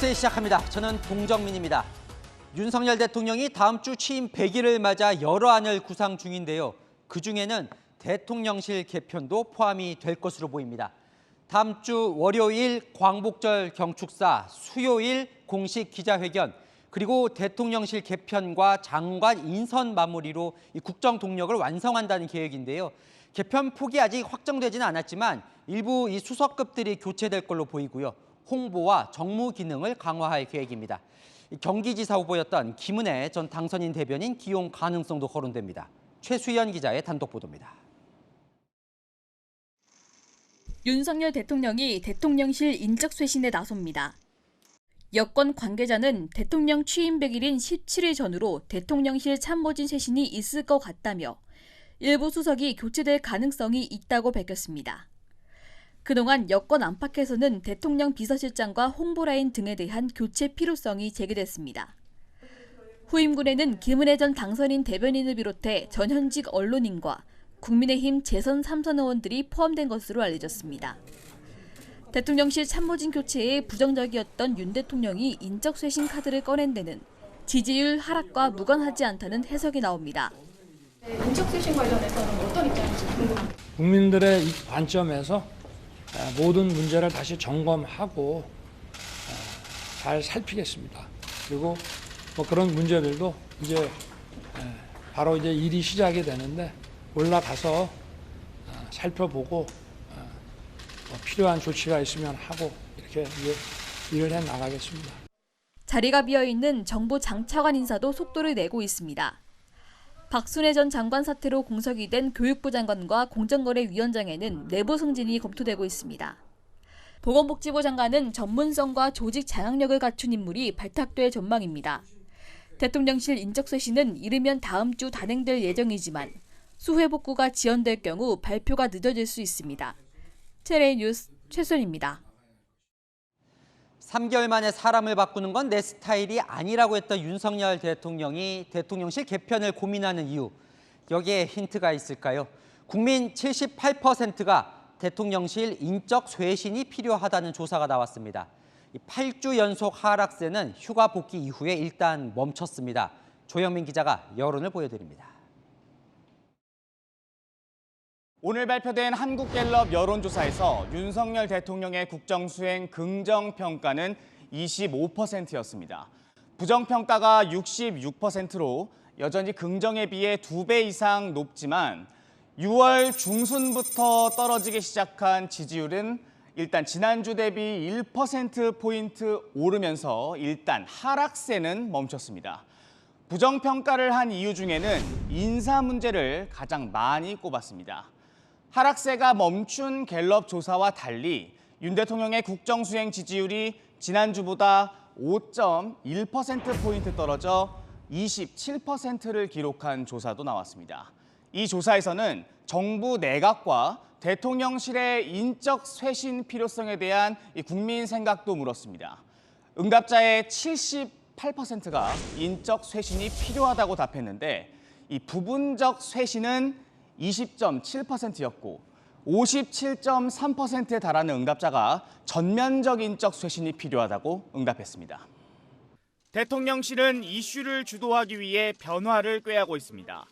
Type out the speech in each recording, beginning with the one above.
뉴스 시작합니다. 저는 동정민입니다. 윤석열 대통령이 다음 주 취임 100일을 맞아 여러 안을 구상 중인데요. 그중에는 대통령실 개편도 포함이 될 것으로 보입니다. 다음 주 월요일 광복절 경축사, 수요일 공식 기자회견, 그리고 대통령실 개편과 장관 인선 마무리로 이 국정 동력을 완성한다는 계획인데요. 개편 폭이 아직 확정되지는 않았지만 일부 이 수석급들이 교체될 걸로 보이고요. 홍보와 정무 기능을 강화할 계획입니다. 경기지사 후보였던 김은혜 전 당선인 대변인 기용 가능성도 거론됩니다. 최수연 기자의 단독 보도입니다. 윤석열 대통령이 대통령실 인적 쇄신에 나섭니다. 여권 관계자는 대통령 취임 100일인 17일 전후로 대통령실 참모진 쇄신이 있을 것 같다며 일부 수석이 교체될 가능성이 있다고 밝혔습니다. 그동안 여권 안팎에서는 대통령 비서실장과 홍보라인 등에 대한 교체 필요성이 제기됐습니다. 후임군에는 김은혜 전 당선인 대변인을 비롯해 전현직 언론인과 국민의힘 재선 3선 의원들이 포함된 것으로 알려졌습니다. 대통령실 참모진 교체에 부정적이었던 윤 대통령이 인적 쇄신 카드를 꺼낸 데는 지지율 하락과 무관하지 않다는 해석이 나옵니다. 인적 쇄신 관련해서는 어떤 입장인지 궁금합니다. 국민들의 관점에서 모든 문제를 다시 점검하고 잘 살피겠습니다. 그리고 그런 문제들도 이제 바로 이제 일이 시작이 되는데 올라가서 살펴보고 필요한 조치가 있으면 하고 이렇게 이제 일을 해 나가겠습니다. 자리가 비어있는 정부 장차관 인사도 속도를 내고 있습니다. 박순애 전 장관 사태로 공석이 된 교육부 장관과 공정거래위원장에는 내부 승진이 검토되고 있습니다. 보건복지부 장관은 전문성과 조직 장악력을 갖춘 인물이 발탁될 전망입니다. 대통령실 인적 쇄신은 이르면 다음 주 단행될 예정이지만 수회 복구가 지연될 경우 발표가 늦어질 수 있습니다. TLA 뉴스 최순입니다. 3개월 만에 사람을 바꾸는 건 내 스타일이 아니라고 했던 윤석열 대통령이 대통령실 개편을 고민하는 이유, 여기에 힌트가 있을까요? 국민 78%가 대통령실 인적 쇄신이 필요하다는 조사가 나왔습니다. 8주 연속 하락세는 휴가 복귀 이후에 일단 멈췄습니다. 조영민 기자가 여론을 보여드립니다. 오늘 발표된 한국갤럽 여론조사에서 윤석열 대통령의 국정수행 긍정평가는 25%였습니다. 부정평가가 66%로 여전히 긍정에 비해 2배 이상 높지만 6월 중순부터 떨어지기 시작한 지지율은 일단 지난주 대비 1%포인트 오르면서 일단 하락세는 멈췄습니다. 부정평가를 한 이유 중에는 인사 문제를 가장 많이 꼽았습니다. 하락세가 멈춘 갤럽 조사와 달리 윤 대통령의 국정수행 지지율이 지난주보다 5.1%포인트 떨어져 27%를 기록한 조사도 나왔습니다. 이 조사에서는 정부 내각과 대통령실의 인적 쇄신 필요성에 대한 국민 생각도 물었습니다. 응답자의 78%가 인적 쇄신이 필요하다고 답했는데 이 부분적 쇄신은 20.7%였고 57.3%에 달하는 응답자가 전면적 인적 쇄신이 필요하다고 응답했습니다. 대통령실은 이슈를 주도하기 위해 변화를 꾀하고 있습니다.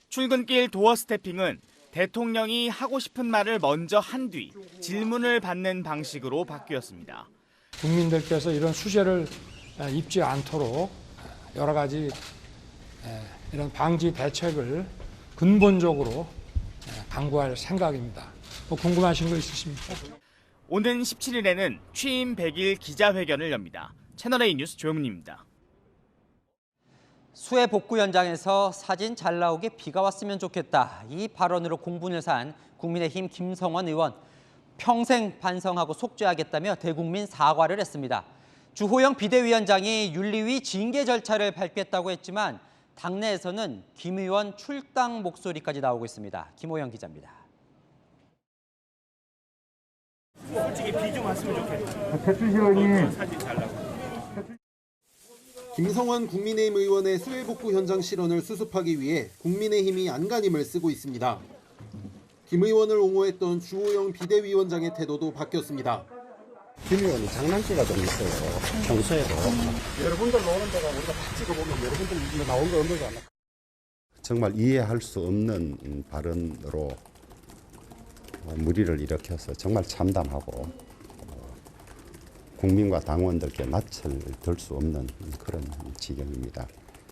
출근길 도어 스태핑은 대통령이 하고 싶은 말을 먼저 한 뒤 질문을 받는 방식으로 바뀌었습니다. 국민들께서 이런 수재를 입지 않도록 여러 가지 이런 방지 대책을 근본적으로 강구할 생각입니다. 궁금하신 거 있으십니까? 오는 17일에는 취임 100일 기자회견을 엽니다. 채널A 뉴스 조영민입니다. 수해 복구 현장에서 사진 잘 나오게 비가 왔으면 좋겠다. 이 발언으로 공분을 산 국민의힘 김성원 의원. 평생 반성하고 속죄하겠다며 대국민 사과를 했습니다. 주호영 비대위원장이 윤리위 징계 절차를 밟겠다고 했지만 당내에서는 김 의원 출당 목소리까지 나오고 있습니다. 김호영 기자입니다. 솔직히 비 좀 왔으면 좋겠다. 배추시 의원님. 사진 잘 나고. 김성환 국민의힘 의원의 수해 복구 현장 실언을 수습하기 위해 국민의힘이 안간힘을 쓰고 있습니다. 김 의원을 옹호했던 주호영 비대위원장의 태도도 바뀌었습니다. 김 의원이 장난기가 좀 있어요. 평소에도. 여러분들 나오는 데가 우리가 다 찍어보면 여러분들 나온 거 없는 거 아니야? 정말 이해할 수 없는 발언으로 물의를 일으켜서 정말 참담하고 국민과 당원들께 낯을 들 수 없는 그런 지경입니다.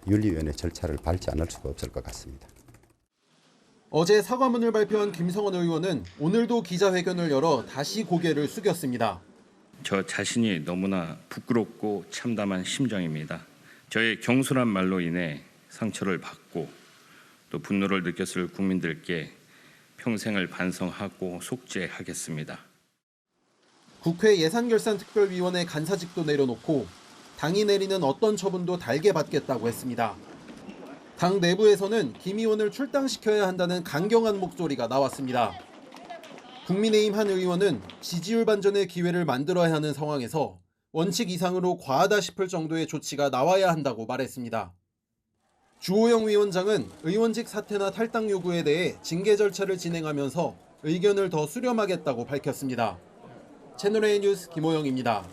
윤리위원회 절차를 밟지 않을 수가 없을 것 같습니다. 어제 사과문을 발표한 김성원 의원은 오늘도 기자회견을 열어 다시 고개를 숙였습니다. 저 자신이 너무나 부끄럽고 참담한 심정입니다. 저의 경솔한 말로 인해 상처를 받고 또 분노를 느꼈을 국민들께 평생을 반성하고 속죄하겠습니다. 국회 예산결산특별위원회 간사직도 내려놓고 당이 내리는 어떤 처분도 달게 받겠다고 했습니다. 당 내부에서는 김 의원을 출당시켜야 한다는 강경한 목소리가 나왔습니다. 국민의힘 한 의원은 지지율 반전의 기회를 만들어야 하는 상황에서 원칙 이상으로 과하다 싶을 정도의 조치가 나와야 한다고 말했습니다. 주호영 위원장은 의원직 사퇴나 탈당 요구에 대해 징계 절차를 진행하면서 의견을 더 수렴하겠다고 밝혔습니다. 채널A 뉴스 김호영입니다.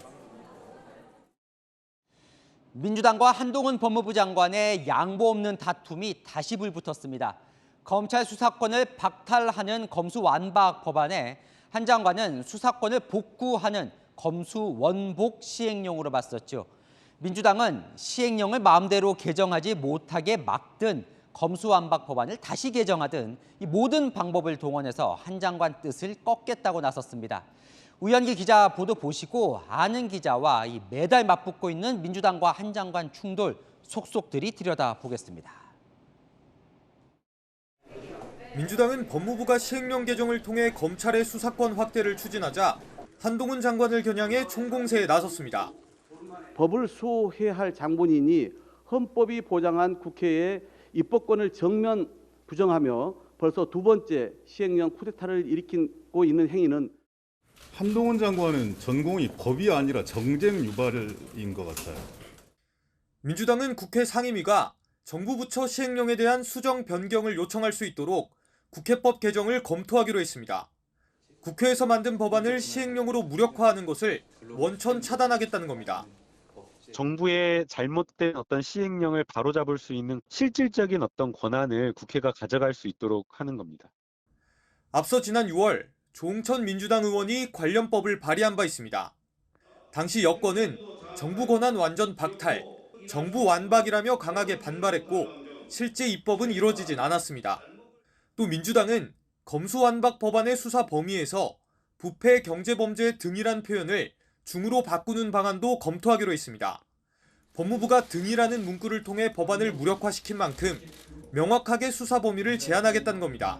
민주당과 한동훈 법무부 장관의 양보 없는 다툼이 다시 불붙었습니다. 검찰 수사권을 박탈하는 검수완박 법안에 한 장관은 수사권을 복구하는 검수원복 시행령으로 봤었죠. 민주당은 시행령을 마음대로 개정하지 못하게 막든 검수완박 법안을 다시 개정하든 이 모든 방법을 동원해서 한 장관 뜻을 꺾겠다고 나섰습니다. 우현기 기자 보도 보시고 아는 기자와 이 매달 맞붙고 있는 민주당과 한 장관 충돌 속속들이 들여다보겠습니다. 민주당은 법무부가 시행령 개정을 통해 검찰의 수사권 확대를 추진하자 한동훈 장관을 겨냥해 총공세에 나섰습니다. 법을 수호해야 할 장본인이 헌법이 보장한 국회의 입법권을 정면 부정하며 벌써 두 번째 시행령 쿠데타를 일으키고 있는 행위는 한동훈 장관은 전공이 법이 아니라 정쟁 유발인 것 같아요. 민주당은 국회 상임위가 정부 부처 시행령에 대한 수정 변경을 요청할 수 있도록 국회법 개정을 검토하기로 했습니다. 국회에서 만든 법안을 시행령으로 무력화하는 것을 원천 차단하겠다는 겁니다. 정부의 잘못된 어떤 시행령을 바로잡을 수 있는 실질적인 어떤 권한을 국회가 가져갈 수 있도록 하는 겁니다. 앞서 지난 6월 조응천 민주당 의원이 관련 법을 발의한 바 있습니다. 당시 여권은 정부 권한 완전 박탈, 정부 완박이라며 강하게 반발했고 실제 입법은 이루어지진 않았습니다. 또 민주당은 검수완박 법안의 수사 범위에서 부패 경제범죄 등이란 표현을 중으로 바꾸는 방안도 검토하기로 했습니다. 법무부가 등이라는 문구를 통해 법안을 무력화시킨 만큼 명확하게 수사 범위를 제한하겠다는 겁니다.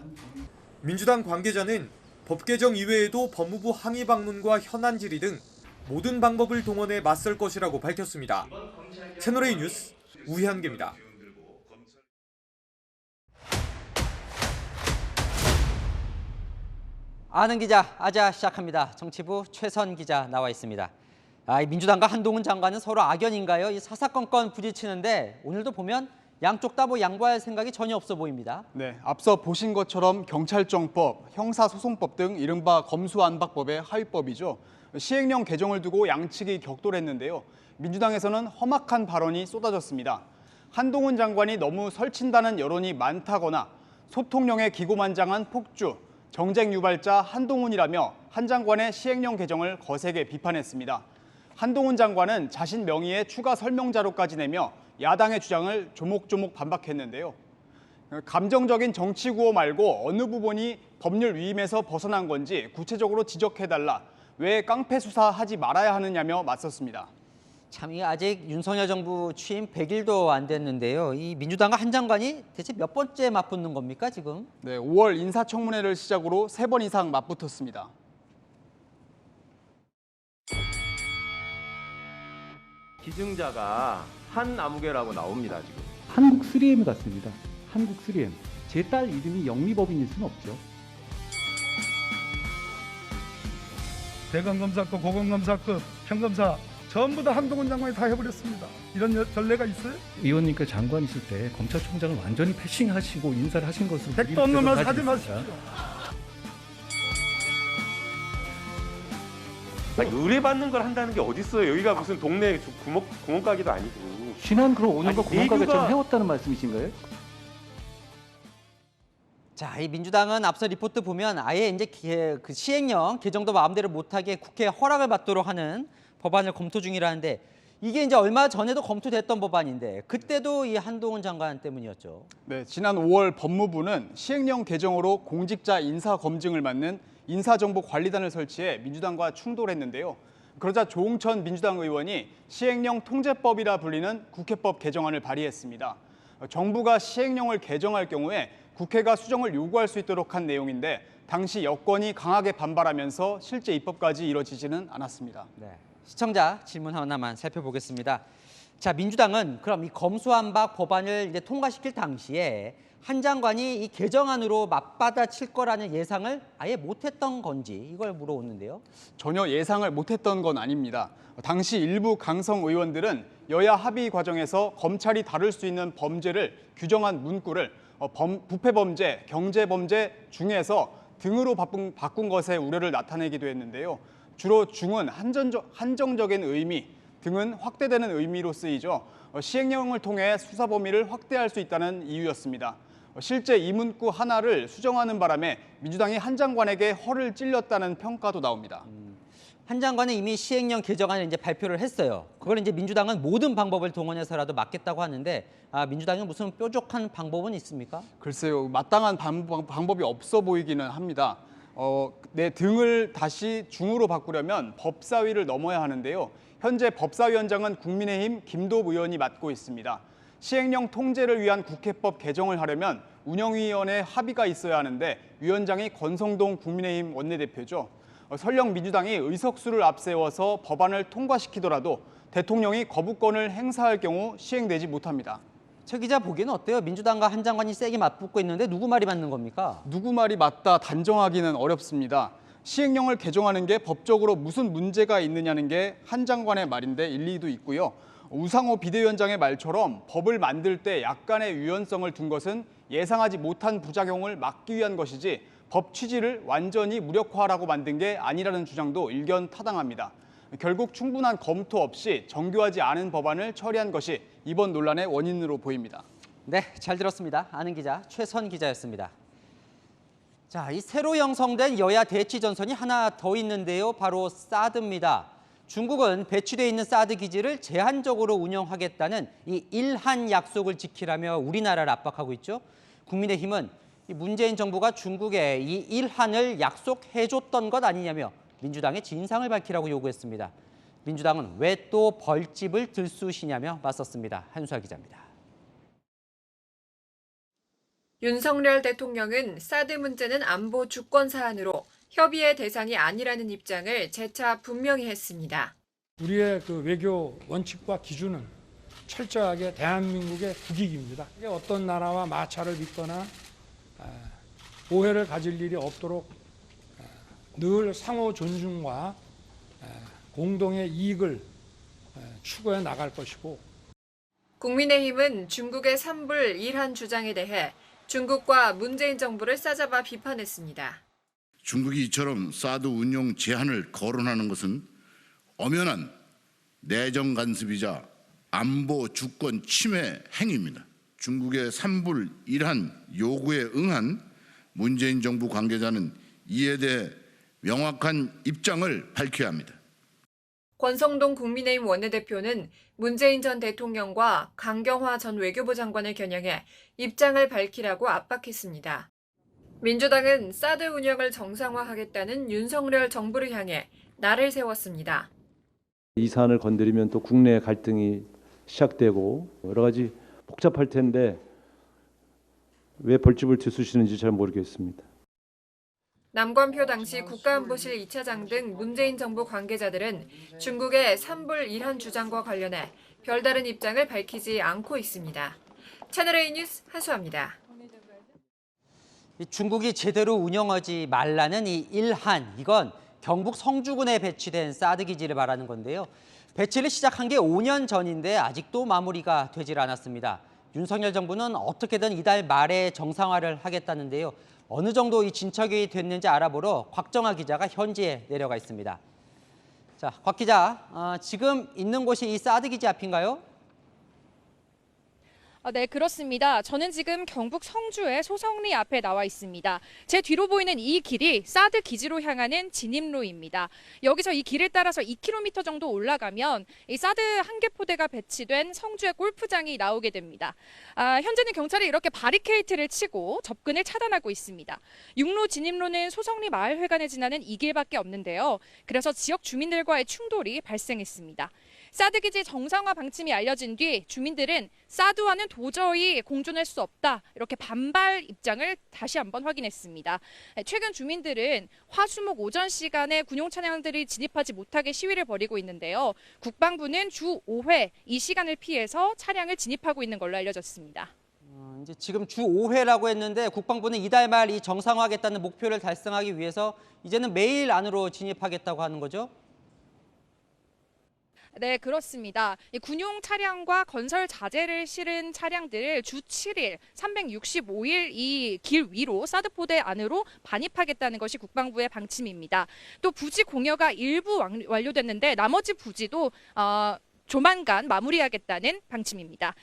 민주당 관계자는 법 개정 이외에도 법무부 항의 방문과 현안 질의 등 모든 방법을 동원해 맞설 것이라고 밝혔습니다. 채널A 뉴스 우현기입니다. 아는 기자 아자 시작합니다. 정치부 최선 기자 나와 있습니다. 민주당과 한동훈 장관은 서로 악연인가요? 이 사사건건 부딪히는데 오늘도 보면 양쪽 다 양보할 생각이 전혀 없어 보입니다. 네, 앞서 보신 것처럼 경찰정법, 형사소송법 등 이른바 검수완박법의 하위법이죠. 시행령 개정을 두고 양측이 격돌했는데요. 민주당에서는 험악한 발언이 쏟아졌습니다. 한동훈 장관이 너무 설친다는 여론이 많다거나 소통령에 기고만장한 폭주, 정쟁 유발자 한동훈이라며 한 장관의 시행령 개정을 거세게 비판했습니다. 한동훈 장관은 자신 명의의 추가 설명 자료까지 내며 야당의 주장을 조목조목 반박했는데요. 감정적인 정치 구호 말고 어느 부분이 법률 위임에서 벗어난 건지 구체적으로 지적해달라, 왜 깡패 수사하지 말아야 하느냐며 맞섰습니다. 참, 아직 윤석열 정부 취임 100일도 안 됐는데요. 이 민주당과 한 장관이 대체 몇 번째 맞붙는 겁니까 지금? 네, 5월 인사청문회를 시작으로 3번 이상 맞붙었습니다. 기증자가 한아무개라고 나옵니다 지금. 한국 3M 같습니다. 한국 3M. 제 딸 이름이 영미법인일 수는 없죠. 대검검사급, 고검검사급, 평검사 전부 다 한동훈 장관이 다 해버렸습니다. 이런 전례가 있어요? 의원님께 장관 있을 때 검찰총장을 완전히 패싱하시고 인사를 하신 것으로 택도 없는 말 하지 마십시오. 의뢰받는 걸 한다는 게 어디 있어요? 여기가 무슨 동네 구멍가게도 아니고. 지난 그럼 5년간 구멍가게처럼 내규가- 해왔다는 말씀이신가요? 자, 이 민주당은 앞서 리포트 보면 아예 이제 그 시행령 개정도 마음대로 못하게 국회 허락을 받도록 하는 법안을 검토 중이라는데 이게 이제 얼마 전에도 검토됐던 법안인데 그때도 이 한동훈 장관 때문이었죠. 네, 지난 5월 법무부는 시행령 개정으로 공직자 인사 검증을 맡는 인사정보관리단을 설치해 민주당과 충돌했는데요. 그러자 조홍천 민주당 의원이 시행령 통제법이라 불리는 국회법 개정안을 발의했습니다. 정부가 시행령을 개정할 경우에 국회가 수정을 요구할 수 있도록 한 내용인데 당시 여권이 강하게 반발하면서 실제 입법까지 이뤄지지는 않았습니다. 네, 시청자 질문 하나만 살펴보겠습니다. 자, 민주당은 그럼 이 검수완박 법안을 이제 통과시킬 당시에 한 장관이 이 개정안으로 맞받아칠 거라는 예상을 아예 못했던 건지 이걸 물어오는데요. 전혀 예상을 못했던 건 아닙니다. 당시 일부 강성 의원들은 여야 합의 과정에서 검찰이 다룰 수 있는 범죄를 규정한 문구를 부패범죄, 경제범죄 중에서 등으로 바꾼 것에 우려를 나타내기도 했는데요. 주로 중은 한정적인 의미, 등은 확대되는 의미로 쓰이죠. 시행령을 통해 수사 범위를 확대할 수 있다는 이유였습니다. 실제 이 문구 하나를 수정하는 바람에 민주당이 한 장관에게 허를 찔렸다는 평가도 나옵니다. 한 장관은 이미 시행령 개정안을 이제 발표를 했어요. 그걸 이제 민주당은 모든 방법을 동원해서라도 막겠다고 하는데 민주당이 무슨 뾰족한 방법은 있습니까? 글쎄요, 마땅한 방법이 없어 보이기는 합니다. 내 등을 다시 중으로 바꾸려면 법사위를 넘어야 하는데요. 현재 법사위원장은 국민의힘 김도읍 의원이 맡고 있습니다. 시행령 통제를 위한 국회법 개정을 하려면 운영위원회 합의가 있어야 하는데 위원장이 권성동 국민의힘 원내대표죠. 설령 민주당이 의석수를 앞세워서 법안을 통과시키더라도 대통령이 거부권을 행사할 경우 시행되지 못합니다. 최 기자 보기에는 어때요? 민주당과 한 장관이 세게 맞붙고 있는데 누구 말이 맞는 겁니까? 누구 말이 맞다 단정하기는 어렵습니다. 시행령을 개정하는 게 법적으로 무슨 문제가 있느냐는 게 한 장관의 말인데 일리도 있고요. 우상호 비대위원장의 말처럼 법을 만들 때 약간의 유연성을 둔 것은 예상하지 못한 부작용을 막기 위한 것이지 법 취지를 완전히 무력화하라고 만든 게 아니라는 주장도 일견 타당합니다. 결국 충분한 검토 없이 정교하지 않은 법안을 처리한 것이 이번 논란의 원인으로 보입니다. 네, 잘 들었습니다. 아는 기자 최선 기자였습니다. 자, 이 새로 형성된 여야 대치 전선이 하나 더 있는데요. 바로 사드입니다. 중국은 배치돼 있는 사드 기지를 제한적으로 운영하겠다는 이 일한 약속을 지키라며 우리나라를 압박하고 있죠. 국민의힘은 이 문재인 정부가 중국에 이 일한을 약속해줬던 것 아니냐며 민주당의 진상을 밝히라고 요구했습니다. 민주당은 왜 또 벌집을 들쑤시냐며 맞섰습니다. 한수아 기자입니다. 윤석열 대통령은 사드 문제는 안보 주권 사안으로 협의의 대상이 아니라는 입장을 재차 분명히 했습니다. 우리의 그 외교 원칙과 기준은 철저하게 대한민국의 국익입니다. 어떤 나라와 마찰을 빚거나 오해를 가질 일이 없도록 늘 상호 존중과 공동의 이익을 추구해 나갈 것이고. 국민의힘은 중국의 산불 일한 주장에 대해 중국과 문재인 정부를 싸잡아 비판했습니다. 중국이 이처럼 사드 운용 제한을 거론하는 것은 엄연한 내정 간섭이자 안보 주권 침해 행위입니다. 중국의 산불 일한 요구에 응한 문재인 정부 관계자는 이에 대해 명확한 입장을 밝혀야 합니다. 권성동 국민의힘 원내대표는 문재인 전 대통령과 강경화 전 외교부 장관을 겨냥해 입장을 밝히라고 압박했습니다. 민주당은 사드 운영을 정상화하겠다는 윤석열 정부를 향해 날을 세웠습니다. 이 사안을 건드리면 또 국내 갈등이 시작되고 여러 가지 복잡할 텐데 왜 벌집을 들쑤시는지 잘 모르겠습니다. 남관표 당시 국가안보실 2차장 등 문재인 정부 관계자들은 중국의 산불 일한 주장과 관련해 별다른 입장을 밝히지 않고 있습니다. 채널A 뉴스 한수아입니다. 중국이 제대로 운영하지 말라는 이 일한, 이건 경북 성주군에 배치된 사드 기지를 말하는 건데요. 배치를 시작한 게 5년 전인데 아직도 마무리가 되질 않았습니다. 윤석열 정부는 어떻게든 이달 말에 정상화를 하겠다는데요. 어느 정도 이 진척이 됐는지 알아보러 곽정아 기자가 현지에 내려가 있습니다. 자, 곽 기자, 지금 있는 곳이 이 사드 기지 앞인가요? 네, 그렇습니다. 저는 지금 경북 성주의 소성리 앞에 나와 있습니다. 제 뒤로 보이는 이 길이 사드 기지로 향하는 진입로입니다. 여기서 이 길을 따라서 2km 정도 올라가면 이 사드 한개포대가 배치된 성주의 골프장이 나오게 됩니다. 현재는 경찰이 이렇게 바리케이트를 치고 접근을 차단하고 있습니다. 육로 진입로는 소성리 마을회관에 지나는 이 길밖에 없는데요. 그래서 지역 주민들과의 충돌이 발생했습니다. 사드 기지 정상화 방침이 알려진 뒤 주민들은 사드와는 도저히 공존할 수 없다, 이렇게 반발 입장을 다시 한번 확인했습니다. 최근 주민들은 화수목 오전 시간에 군용 차량들이 진입하지 못하게 시위를 벌이고 있는데요. 국방부는 주 5회 이 시간을 피해서 차량을 진입하고 있는 걸로 알려졌습니다. 이제 지금 주 5회라고 했는데 국방부는 이달 말 이 정상화하겠다는 목표를 달성하기 위해서 이제는 매일 안으로 진입하겠다고 하는 거죠? 네, 그렇습니다. 군용 차량과 건설 자재를 실은 차량들을 주 7일, 365일 이 길 위로 사드 포대 안으로 반입하겠다는 것이 국방부의 방침입니다. 또 부지 공여가 일부 완료됐는데 나머지 부지도 조만간 마무리하겠다는 방침입니다.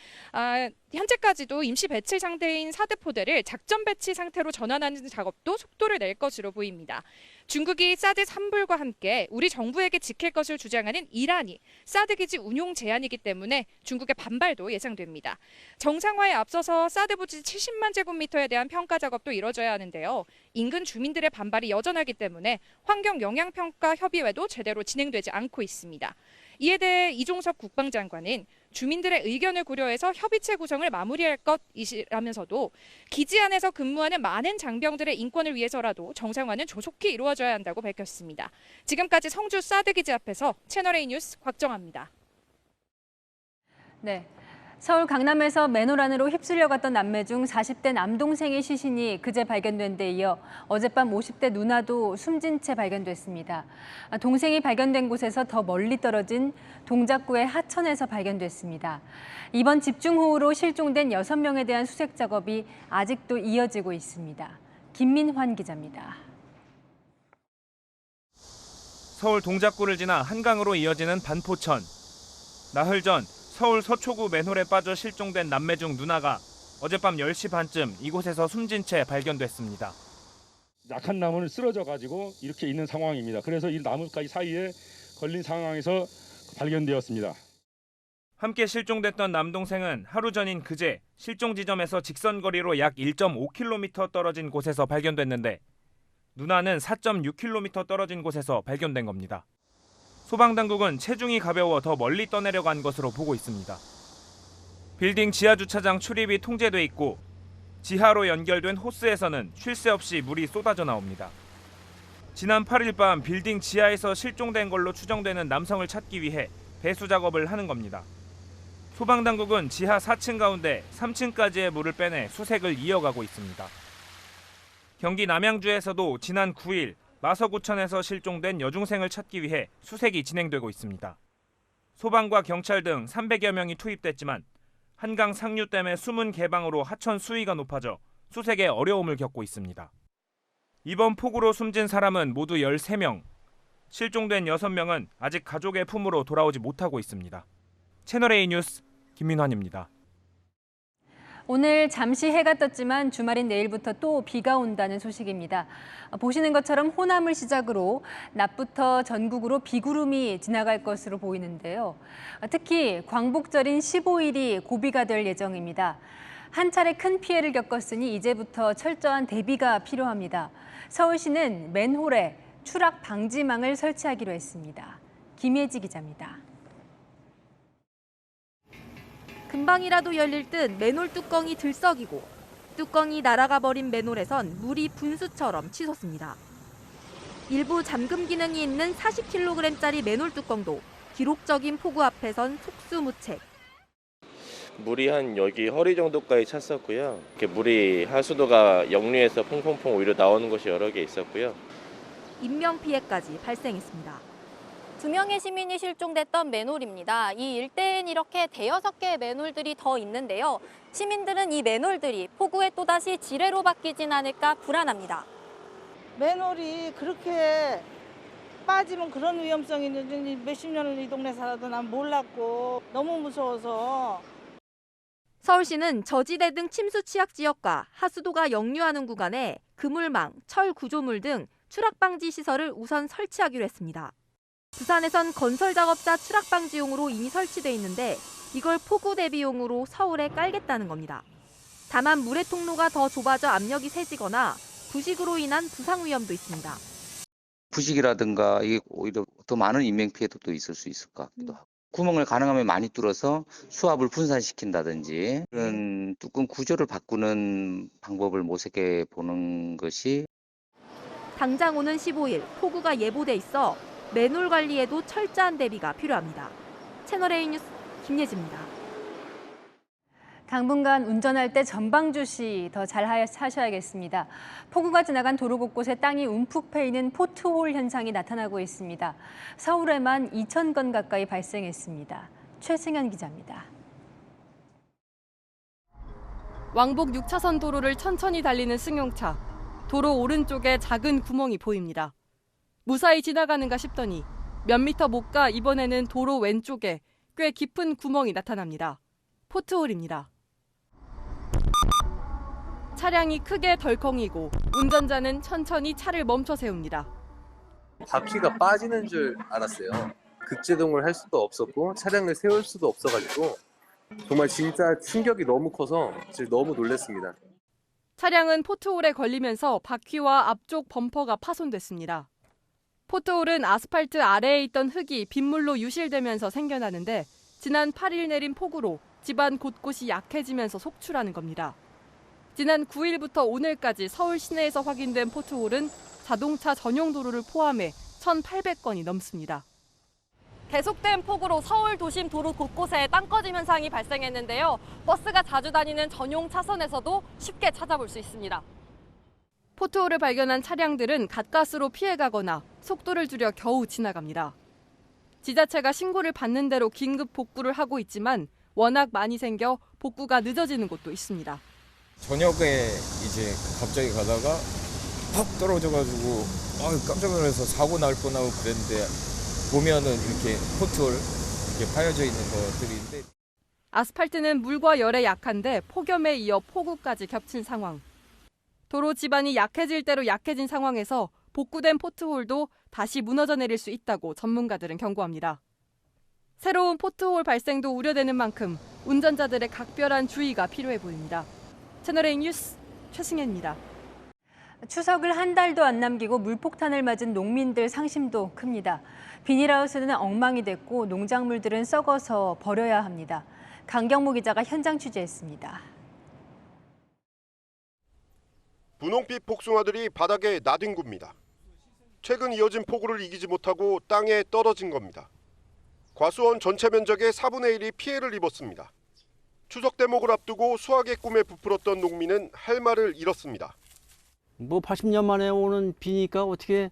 현재까지도 임시 배치 상태인 사드 포대를 작전 배치 상태로 전환하는 작업도 속도를 낼 것으로 보입니다. 중국이 사드 산불과 함께 우리 정부에게 지킬 것을 주장하는 이란이 사드 기지 운용 제한이기 때문에 중국의 반발도 예상됩니다. 정상화에 앞서서 사드 부지 70만 제곱미터에 대한 평가 작업도 이뤄져야 하는데요. 인근 주민들의 반발이 여전하기 때문에 환경 영향 평가 협의회도 제대로 진행되지 않고 있습니다. 이에 대해 이종섭 국방장관은 주민들의 의견을 고려해서 협의체 구성을 마무리할 것이라면서도 기지 안에서 근무하는 많은 장병들의 인권을 위해서라도 정상화는 조속히 이루어져야 한다고 밝혔습니다. 지금까지 성주 사드 기지 앞에서 채널A 뉴스 곽정아입니다. 네. 서울 강남에서 맨홀 안으로 휩쓸려 갔던 남매 중 40대 남동생의 시신이 그제 발견된 데 이어 어젯밤 50대 누나도 숨진 채 발견됐습니다. 동생이 발견된 곳에서 더 멀리 떨어진 동작구의 하천에서 발견됐습니다. 이번 집중호우로 실종된 6명에 대한 수색 작업이 아직도 이어지고 있습니다. 김민환 기자입니다. 서울 동작구를 지나 한강으로 이어지는 반포천. 나흘 전 서울 서초구 맨홀에 빠져 실종된 남매 중 누나가 어젯밤 10시 반쯤 이곳에서 숨진 채 발견됐습니다. 약한 나무는 쓰러져가지고 이렇게 있는 상황입니다. 그래서 이 나무까지 사이에 걸린 상황에서 발견되었습니다. 함께 실종됐던 남동생은 하루 전인 그제 실종 지점에서 직선거리로 약 1.5km 떨어진 곳에서 발견됐는데 누나는 4.6km 떨어진 곳에서 발견된 겁니다. 소방당국은 체중이 가벼워 더 멀리 떠내려간 것으로 보고 있습니다. 빌딩 지하주차장 출입이 통제돼 있고 지하로 연결된 호스에서는 쉴 새 없이 물이 쏟아져 나옵니다. 지난 8일 밤 빌딩 지하에서 실종된 걸로 추정되는 남성을 찾기 위해 배수 작업을 하는 겁니다. 소방당국은 지하 4층 가운데 3층까지의 물을 빼내 수색을 이어가고 있습니다. 경기 남양주에서도 지난 9일 마서구천에서 실종된 여중생을 찾기 위해 수색이 진행되고 있습니다. 소방과 경찰 등 300여 명이 투입됐지만 한강 상류 때문에 수문 개방으로 하천 수위가 높아져 수색에 어려움을 겪고 있습니다. 이번 폭우로 숨진 사람은 모두 13명, 실종된 6명은 아직 가족의 품으로 돌아오지 못하고 있습니다. 채널A 뉴스 김민환입니다. 오늘 잠시 해가 떴지만 주말인 내일부터 또 비가 온다는 소식입니다. 보시는 것처럼 호남을 시작으로 낮부터 전국으로 비구름이 지나갈 것으로 보이는데요. 특히 광복절인 15일이 고비가 될 예정입니다. 한 차례 큰 피해를 겪었으니 이제부터 철저한 대비가 필요합니다. 서울시는 맨홀에 추락 방지망을 설치하기로 했습니다. 김예지 기자입니다. 금방이라도 열릴 듯 맨홀 뚜껑이 들썩이고 뚜껑이 날아가 버린 맨홀에선 물이 분수처럼 치솟습니다. 일부 잠금 기능이 있는 40kg짜리 맨홀 뚜껑도 기록적인 폭우 앞에선 속수무책. 물이 한 여기 허리 정도까지 찼었고요. 이렇게 물이 하수도가 역류해서 퐁퐁퐁 오히려 나오는 곳이 여러 개 있었고요. 인명 피해까지 발생했습니다. 2명의 시민이 실종됐던 맨홀입니다. 이 일대엔 이렇게 대여섯 개의 맨홀들이 더 있는데요. 시민들은 이 맨홀들이 폭우에 또다시 지뢰로 바뀌진 않을까 불안합니다. 맨홀이 그렇게 빠지면 그런 위험성이 있는지 몇십 년을 이 동네 살아도 난 몰랐고 너무 무서워서. 서울시는 저지대 등 침수 취약 지역과 하수도가 역류하는 구간에 그물망, 철 구조물 등 추락 방지 시설을 우선 설치하기로 했습니다. 부산에선 건설 작업자 추락 방지용으로 이미 설치돼 있는데 이걸 폭우 대비용으로 서울에 깔겠다는 겁니다. 다만 물의 통로가 더 좁아져 압력이 세지거나 부식으로 인한 부상 위험도 있습니다. 부식이라든가 이게 오히려 더 많은 인명 피해도 또 있을 수 있을 것 같기도 하고. 구멍을 가능하면 많이 뚫어서 수압을 분산시킨다든지 그런 뚜껑 구조를 바꾸는 방법을 모색해 보는 것이. 당장 오는 15일 폭우가 예보돼 있어 맨홀 관리에도 철저한 대비가 필요합니다. 채널A 뉴스 김예지입니다. 당분간 운전할 때 전방주시 더 잘 하셔야겠습니다. 폭우가 지나간 도로 곳곳에 땅이 움푹 패이는 포트홀 현상이 나타나고 있습니다. 서울에만 2,000건 가까이 발생했습니다. 최승현 기자입니다. 왕복 6차선 도로를 천천히 달리는 승용차. 도로 오른쪽에 작은 구멍이 보입니다. 무사히 지나가는가 싶더니 몇 미터 못 가 이번에는 도로 왼쪽에 꽤 깊은 구멍이 나타납니다. 포트홀입니다. 차량이 크게 덜컹이고 운전자는 천천히 차를 멈춰 세웁니다. 바퀴가 빠지는 줄 알았어요. 급제동을 할 수도 없었고 차량을 세울 수도 없어가지고 정말 진짜 충격이 너무 커서 너무 놀랐습니다. 차량은 포트홀에 걸리면서 바퀴와 앞쪽 범퍼가 파손됐습니다. 포트홀은 아스팔트 아래에 있던 흙이 빗물로 유실되면서 생겨나는데 지난 8일 내린 폭우로 집안 곳곳이 약해지면서 속출하는 겁니다. 지난 9일부터 오늘까지 서울 시내에서 확인된 포트홀은 자동차 전용 도로를 포함해 1,800건이 넘습니다. 계속된 폭우로 서울 도심 도로 곳곳에 땅 꺼짐 현상이 발생했는데요. 버스가 자주 다니는 전용 차선에서도 쉽게 찾아볼 수 있습니다. 포트홀을 발견한 차량들은 갓가스로 피해가거나 속도를 줄여 겨우 지나갑니다. 지자체가 신고를 받는 대로 긴급 복구를 하고 있지만 워낙 많이 생겨 복구가 늦어지는 곳도 있습니다. 저녁에 이제 갑자기 가다가 팍 떨어져가지고 깜짝 놀라서 사고 날 뻔하고 그랬는데 보면은 이렇게 포트홀 이렇게 파여져 있는 것들인데. 아스팔트는 물과 열에 약한데 폭염에 이어 폭우까지 겹친 상황. 도로 지반이 약해질 대로 약해진 상황에서 복구된 포트홀도 다시 무너져 내릴 수 있다고 전문가들은 경고합니다. 새로운 포트홀 발생도 우려되는 만큼 운전자들의 각별한 주의가 필요해 보입니다. 채널A 뉴스 최승현입니다. 추석을 한 달도 안 남기고 물폭탄을 맞은 농민들 상심도 큽니다. 비닐하우스는 엉망이 됐고 농작물들은 썩어서 버려야 합니다. 강경모 기자가 현장 취재했습니다. 분홍빛 복숭아들이 바닥에 나뒹굽니다. 최근 이어진 폭우를 이기지 못하고 땅에 떨어진 겁니다. 과수원 전체 면적의 4분의 1이 피해를 입었습니다. 추석 대목을 앞두고 수확의 꿈에 부풀었던 농민은 할 말을 잃었습니다. 80년 만에 오는 비니까 어떻게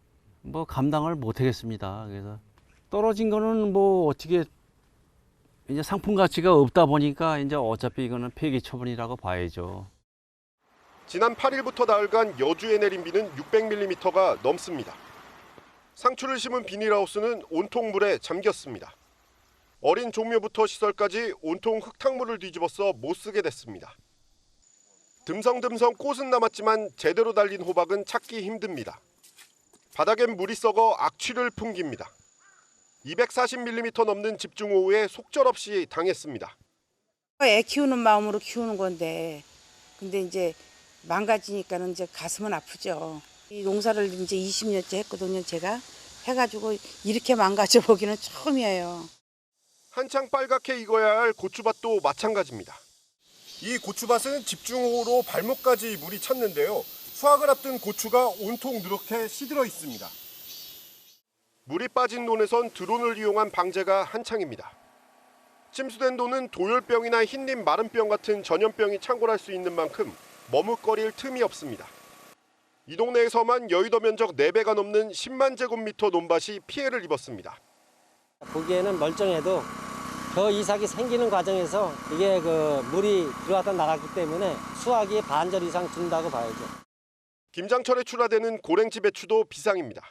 감당을 못 하겠습니다. 그래서 떨어진 거는 어떻게 이제 상품 가치가 없다 보니까 이제 어차피 이거는 폐기 처분이라고 봐야죠. 지난 8일부터 나흘간 여주에 내린 비는 600mm가 넘습니다. 상추를 심은 비닐하우스는 온통 물에 잠겼습니다. 어린 종묘부터 시설까지 온통 흙탕물을 뒤집어서 못 쓰게 됐습니다. 듬성듬성 꽃은 남았지만 제대로 달린 호박은 찾기 힘듭니다. 바닥엔 물이 썩어 악취를 풍깁니다. 240mm 넘는 집중호우에 속절없이 당했습니다. 애 키우는 마음으로 키우는 건데 근데 이제 망가지니까는 이제 가슴은 아프죠. 이 농사를 이제 20년째 했거든요. 제가 해가지고 이렇게 망가져 보기는 처음이에요. 한창 빨갛게 익어야 할 고추밭도 마찬가지입니다. 이 고추밭은 집중호우로 발목까지 물이 찼는데요. 수확을 앞둔 고추가 온통 누렇게 시들어 있습니다. 물이 빠진 논에선 드론을 이용한 방제가 한창입니다. 침수된 논은 도열병이나 흰잎 마른병 같은 전염병이 창궐할 수 있는 만큼 머뭇거릴 틈이 없습니다. 이 동네에서만 여의도 면적 4배가 넘는 10만 제곱미터 논밭이 피해를 입었습니다. 보기에는 멀쩡해도 저 이삭이 생기는 과정에서 이게 물이 들어왔다 나갔기 때문에 수확이 반절 이상 준다고 봐야죠. 김장철에 출하되는 고랭지 배추도 비상입니다.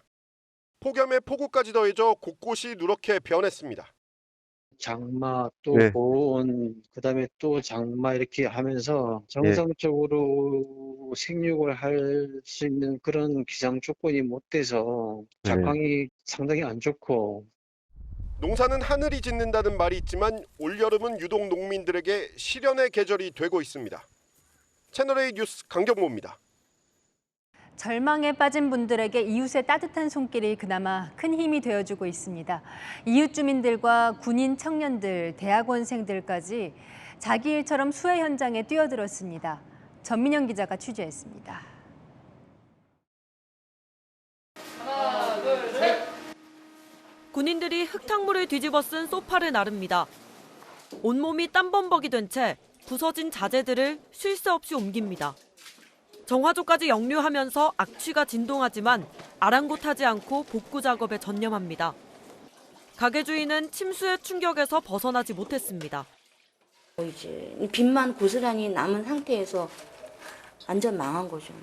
폭염에 폭우까지 더해져 곳곳이 누렇게 변했습니다. 장마 또 네. 고온 그다음에 또 장마 이렇게 하면서 정상적으로 생육을 할 수 있는 그런 기상 조건이 못 돼서 작황이 상당히 안 좋고 농사는 하늘이 짓는다는 말이 있지만 올여름은 유독 농민들에게 시련의 계절이 되고 있습니다. 채널A 뉴스 강경모입니다. 절망에 빠진 분들에게 이웃의 따뜻한 손길이 그나마 큰 힘이 되어주고 있습니다. 이웃 주민들과 군인 청년들, 대학원생들까지 자기 일처럼 수해 현장에 뛰어들었습니다. 전민영 기자가 취재했습니다. 하나, 둘, 셋. 군인들이 흙탕물을 뒤집어 쓴 소파를 나릅니다. 온몸이 땀범벅이 된 채 부서진 자재들을 쉴 새 없이 옮깁니다. 정화조까지 역류하면서 악취가 진동하지만 아랑곳하지 않고 복구 작업에 전념합니다. 가게 주인은 침수의 충격에서 벗어나지 못했습니다. 이제 빚만 고스란히 남은 상태에서 완전 망한 거죠.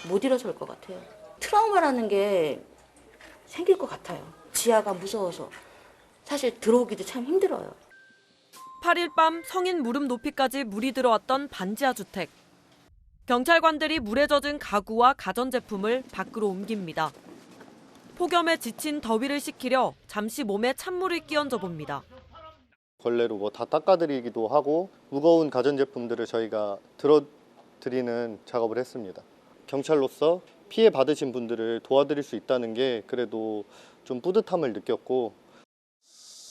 못 일어설 것 같아요. 트라우마라는 게 생길 것 같아요. 지하가 무서워서 사실 들어오기도 참 힘들어요. 8일 밤 성인 무릎 높이까지 물이 들어왔던 반지하 주택. 경찰관들이 물에 젖은 가구와 가전제품을 밖으로 옮깁니다. 폭염에 지친 더위를 식히려 잠시 몸에 찬물을 끼얹어 봅니다. 걸레로 뭐 다 닦아드리기도 하고 무거운 가전제품들을 저희가 들어드리는 작업을 했습니다. 경찰로서 피해 받으신 분들을 도와드릴 수 있다는 게 그래도 좀 뿌듯함을 느꼈고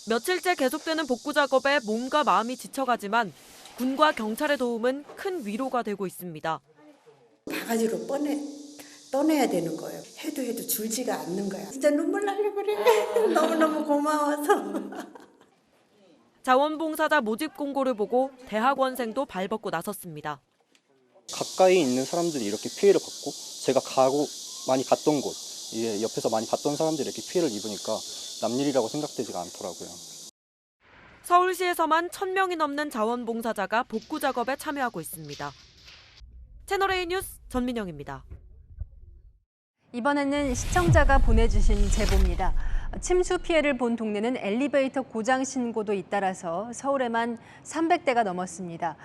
며칠째 계속되는 복구 작업에 몸과 마음이 지쳐가지만 군과 경찰의 도움은 큰 위로가 되고 있습니다. 바가지로 떠내야 되는 거예요. 해도 줄지가 않는 거야. 진짜 눈물 나려고 그래. 너무너무 고마워서. 자원봉사자 모집 공고를 보고 대학원생도 발벗고 나섰습니다. 가까이 있는 사람들이 이렇게 피해를 받고 제가 많이 갔던 곳, 옆에서 많이 봤던 사람들이 이렇게 피해를 입으니까 남일이라고 생각되지가 않더라고요. 서울시에서만 1,000명이 넘는 자원봉사자가 복구 작업에 참여하고 있습니다. 채널A 뉴스 전민영입니다. 이번에는 시청자가 보내주신 제보입니다. 침수 피해를 본 동네는 엘리베이터 고장 신고도 잇따라서 서울에만 300대가 넘었습니다.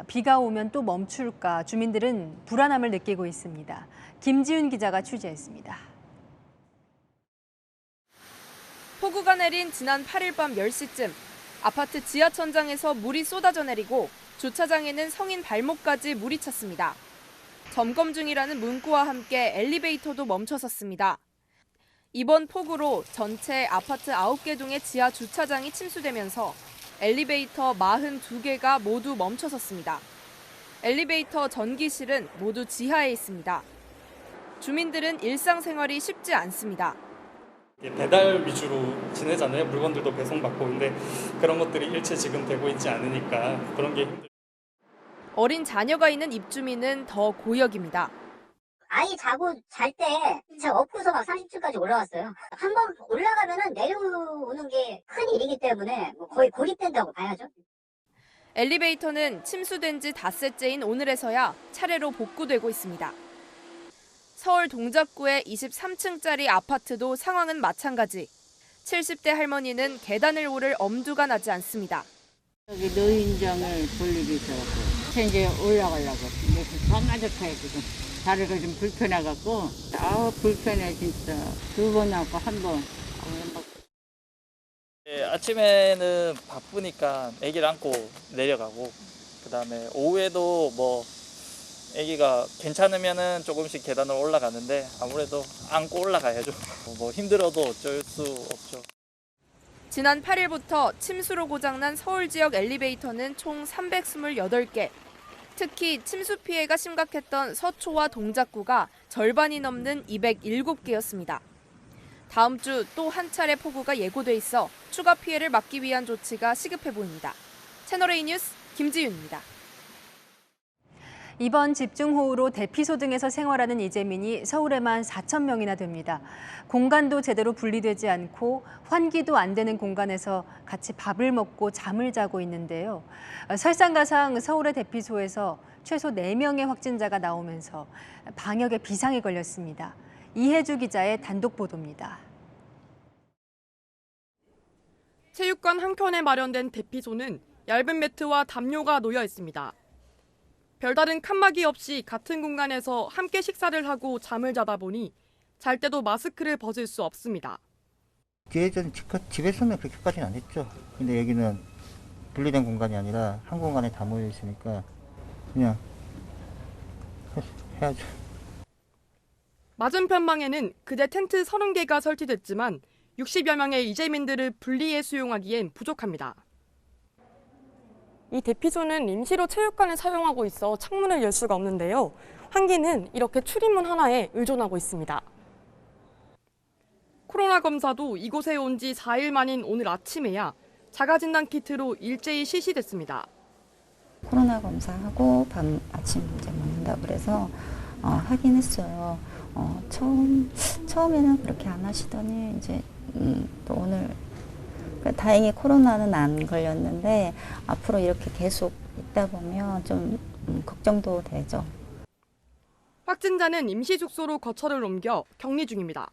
비가 오면 또 멈출까 주민들은 불안함을 느끼고 있습니다. 김지윤 기자가 취재했습니다. 폭우가 내린 지난 8일 밤 10시쯤 아파트 지하 천장에서 물이 쏟아져 내리고 주차장에는 성인 발목까지 물이 찼습니다. 점검 중이라는 문구와 함께 엘리베이터도 멈춰섰습니다. 이번 폭우로 전체 아파트 9개 동의 지하 주차장이 침수되면서 엘리베이터 42개가 모두 멈춰섰습니다. 엘리베이터 전기실은 모두 지하에 있습니다. 주민들은 일상생활이 쉽지 않습니다. 배달 위주로 지내잖아요. 물건들도 배송받고. 근데 그런 것들이 일체 지금 되고 있지 않으니까 그런 게 힘들어요. 어린 자녀가 있는 입주민은 더 고역입니다. 아이 자고 잘 때 제가 업고서 막 30층까지 올라왔어요. 한번 올라가면은 내려오는 게 큰 일이기 때문에 거의 고립된다고 봐야죠. 엘리베이터는 침수된 지 닷새째인 오늘에서야 차례로 복구되고 있습니다. 서울 동작구의 23층짜리 아파트도 상황은 마찬가지. 70대 할머니는 계단을 오를 엄두가 나지 않습니다. 여기 노인정을 볼 일이 있어갖고 이제 올라가려고. 근데 강아지 타야 지금 다리가 좀 불편해갖고 불편해 진짜. 2번 하고 1번. 아침에는 바쁘니까 아기를 안고 내려가고 그다음에 오후에도 뭐 아기가 괜찮으면은 조금씩 계단을 올라가는데 아무래도 안고 올라가야죠. 뭐 힘들어도 어쩔 수 없죠. 지난 8일부터 침수로 고장난 서울 지역 엘리베이터는 총 328개. 특히 침수 피해가 심각했던 서초와 동작구가 절반이 넘는 207개였습니다. 다음 주 또 한 차례 폭우가 예고돼 있어 추가 피해를 막기 위한 조치가 시급해 보입니다. 채널A 뉴스 김지윤입니다. 이번 집중호우로 대피소 등에서 생활하는 이재민이 서울에만 4천 명이나 됩니다. 공간도 제대로 분리되지 않고 환기도 안 되는 공간에서 같이 밥을 먹고 잠을 자고 있는데요. 설상가상 서울의 대피소에서 최소 4명의 확진자가 나오면서 방역에 비상이 걸렸습니다. 이혜주 기자의 단독 보도입니다. 체육관 한켠에 마련된 대피소는 얇은 매트와 담요가 놓여 있습니다. 별다른 칸막이 없이 같은 공간에서 함께 식사를 하고 잠을 자다 보니 잘 때도 마스크를 벗을 수 없습니다. 예전 집에서는 그렇게까지는 안 했죠. 근데 여기는 분리된 공간이 아니라 한 공간에 다 모여 있으니까 그냥 해야죠. 맞은편 방에는 그제 텐트 30개가 설치됐지만 60여 명의 이재민들을 분리해 수용하기엔 부족합니다. 이 대피소는 임시로 체육관을 사용하고 있어 창문을 열 수가 없는데요. 환기는 이렇게 출입문 하나에 의존하고 있습니다. 코로나 검사도 이곳에 온 지 4일 만인 오늘 아침에야 자가진단 키트로 일제히 실시됐습니다. 코로나 검사하고 아침 이제 먹는다고 그래서 하긴 했어요. 처음에는 그렇게 안 하시더니 이제 또 오늘 다행히 코로나는 안 걸렸는데 앞으로 이렇게 계속 있다 보면 좀 걱정도 되죠. 확진자는 임시 숙소로 거처를 옮겨 격리 중입니다.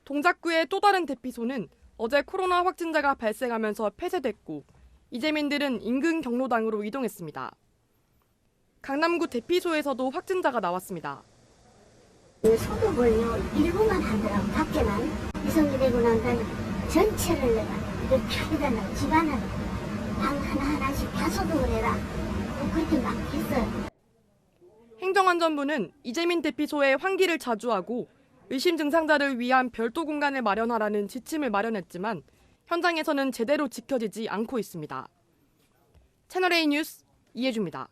동작구의 또 다른 대피소는 어제 코로나 확진자가 발생하면서 폐쇄됐고 이재민들은 인근 경로당으로 이동했습니다. 강남구 대피소에서도 확진자가 나왔습니다. 소독을요 1분만 하더라고. 밖에는 이성이 되고 난 다음에 전체를 내가 이렇게 하기다가 집안을 방 하나하나씩 다 소독을 해라. 그렇게 막 했어요. 행정안전부는 이재민 대피소에 환기를 자주 하고 의심 증상자를 위한 별도 공간을 마련하라는 지침을 마련했지만 현장에서는 제대로 지켜지지 않고 있습니다. 채널A 뉴스 이혜주입니다.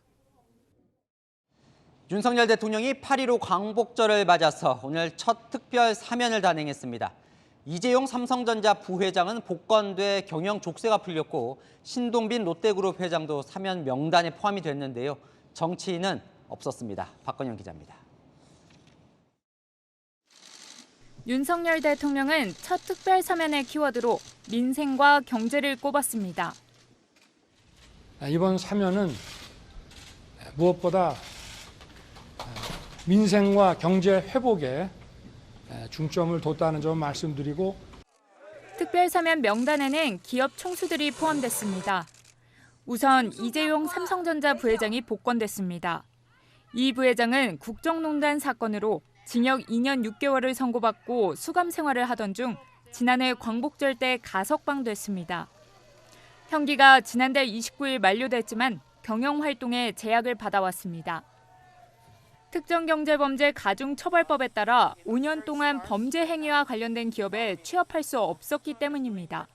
윤석열 대통령이 8.15 광복절을 맞아서 오늘 첫 특별 사면을 단행했습니다. 이재용 삼성전자 부회장은 복권돼 경영 족쇄가 풀렸고 신동빈 롯데그룹 회장도 사면 명단에 포함이 됐는데요. 정치인은 없었습니다. 박건영 기자입니다. 윤석열 대통령은 첫 특별 사면의 키워드로 민생과 경제를 꼽았습니다. 이번 사면은 무엇보다 민생과 경제 회복에 중점을 뒀다는 점 말씀드리고 특별 사면 명단에는 기업 총수들이 포함됐습니다. 우선 이재용 삼성전자 부회장이 복권됐습니다. 이 부회장은 국정농단 사건으로 징역 2년 6개월을 선고받고 수감 생활을 하던 중 지난해 광복절 때 가석방됐습니다. 형기가 지난달 29일 만료됐지만 경영활동에 제약을 받아왔습니다. 특정경제범죄 가중처벌법에 따라 5년 동안 범죄 행위와 관련된 기업에 취업할 수 없었기 때문입니다.